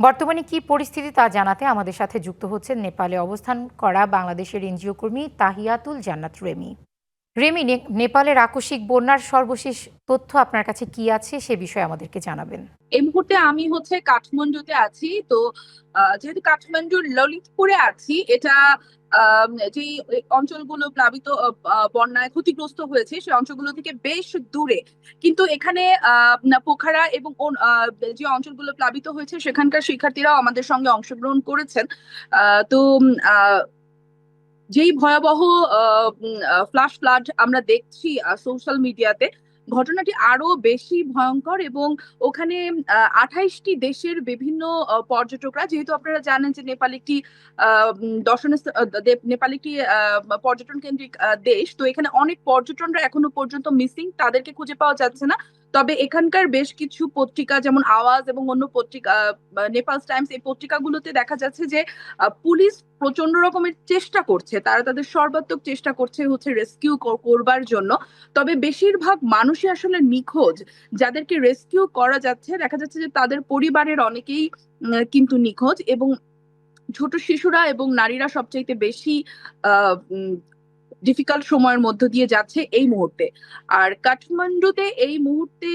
বর্তমানে কি পরিস্থিতি তা জানাতে আমাদের সাথে যুক্ত হচ্ছেন নেপালে অবস্থান করা বাংলাদেশের এনজিও কর্মী তাহিয়াতুল জান্নাত রেমি। রেমি, নেপালের আকস্মিক বন্যার সর্বশেষ তথ্য আপনার কাছে কি আছে সে বিষয়ে আমাদেরকে জানাবেন। এই মুহূর্তে আমি কাঠমান্ডুতে আছি। তো যেহেতু কাঠমান্ডুর ললিতপুরে আছি, এটা যে অঞ্চলগুলো প্লাবিত বন্যায় ক্ষতিগ্রস্ত হয়েছে সেই অঞ্চলগুলো থেকে বেশ দূরে। কিন্তু এখানে পোখারা এবং যে অঞ্চলগুলো প্লাবিত হয়েছে সেখানকার শিক্ষার্থীরাও আমাদের সঙ্গে অংশগ্রহণ করেছেন। তো যেই ভয়াবহ ফ্লাশ ফ্লাড আমরা দেখছি সোশ্যাল মিডিয়াতে, ঘটনাটি আরো বেশি ভয়ঙ্কর। এবং ওখানে 28টি দেশের বিভিন্ন পর্যটকরা, যেহেতু আপনারা জানেন যে নেপাল একটি দর্শনীয় নেপাল একটি পর্যটন কেন্দ্রিক দেশ, তো এখানে অনেক পর্যটনরা এখনো পর্যন্ত মিসিং, তাদেরকে খুঁজে পাওয়া যাচ্ছে না। তবে এখানকার বেশ কিছু পত্রিকা যেমন আওয়াজ এবং অন্য পত্রিকা, নেপাল টাইমস, এই পত্রিকাগুলোতে দেখা যাচ্ছে যে পুলিশ প্রচন্ড রকমের চেষ্টা করছে, তারা তাদের সর্বাত্মক চেষ্টা করছে রেস্কিউ করবার জন্য। তবে বেশিরভাগ মানুষই আসলে নিখোঁজ। যাদেরকে রেস্কিউ করা যাচ্ছে দেখা যাচ্ছে যে তাদের পরিবারের অনেকেই কিন্তু নিখোঁজ, এবং ছোট শিশুরা এবং নারীরা সবচাইতে বেশি ডিফিকাল্ট সময়ের মধ্য দিয়ে যাচ্ছে এই মুহূর্তে। আর কাঠমান্ডুতে এই মুহূর্তে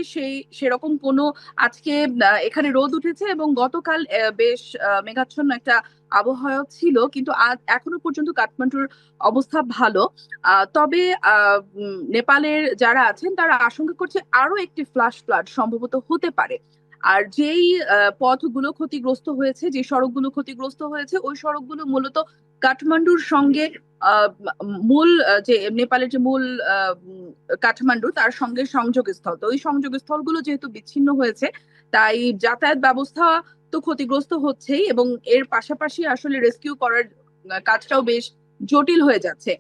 সেরকম কোনো আজকে এখানে রোদ উঠেছে এবং গতকাল বেশ মেঘাচ্ছন্ন একটা আবহাওয়া ছিল, কিন্তু আজ এখনো পর্যন্ত কাঠমান্ডুর অবস্থা ভালো। তবে নেপালের যারা আছেন তারা আশঙ্কা করছে আরো একটি ফ্লাশ ফ্লাড সম্ভবত হতে পারে। আর যেই পথগুলো ক্ষতিগ্রস্ত হয়েছে, যে সড়কগুলো ক্ষতিগ্রস্ত হয়েছে, ওই সড়কগুলো মূলত কাঠমান্ডুর সঙ্গে মূল যে নেপালের যে মূল কাঠমান্ডু তার সঙ্গে সংযোগস্থল। তো ওই সংযোগস্থলগুলো যেহেতু বিচ্ছিন্ন হয়েছে, তাই যাতায়াত ব্যবস্থা তো ক্ষতিগ্রস্ত হচ্ছেই, এবং এর পাশাপাশি আসলে রেস্কিউ করার কাজটাও বেশ জটিল হয়ে যাচ্ছে।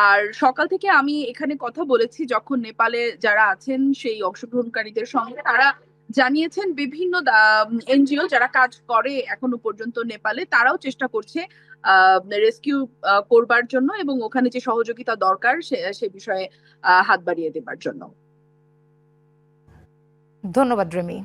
আর সকাল থেকে আমি এখানে কথা বলেছি যখন নেপালে যারা আছেন সেই অংশগ্রহণকারীদের সঙ্গে, তারা জানিয়েছেন বিভিন্ন এনজিও যারা কাজ করে এখনো পর্যন্ত নেপালে, তারাও চেষ্টা করছে রেস্কিউ করবার জন্য, এবং ওখানে যে সহযোগিতা দরকার সে বিষয়ে হাত বাড়িয়ে দেবার জন্য। ধন্যবাদ রেমি।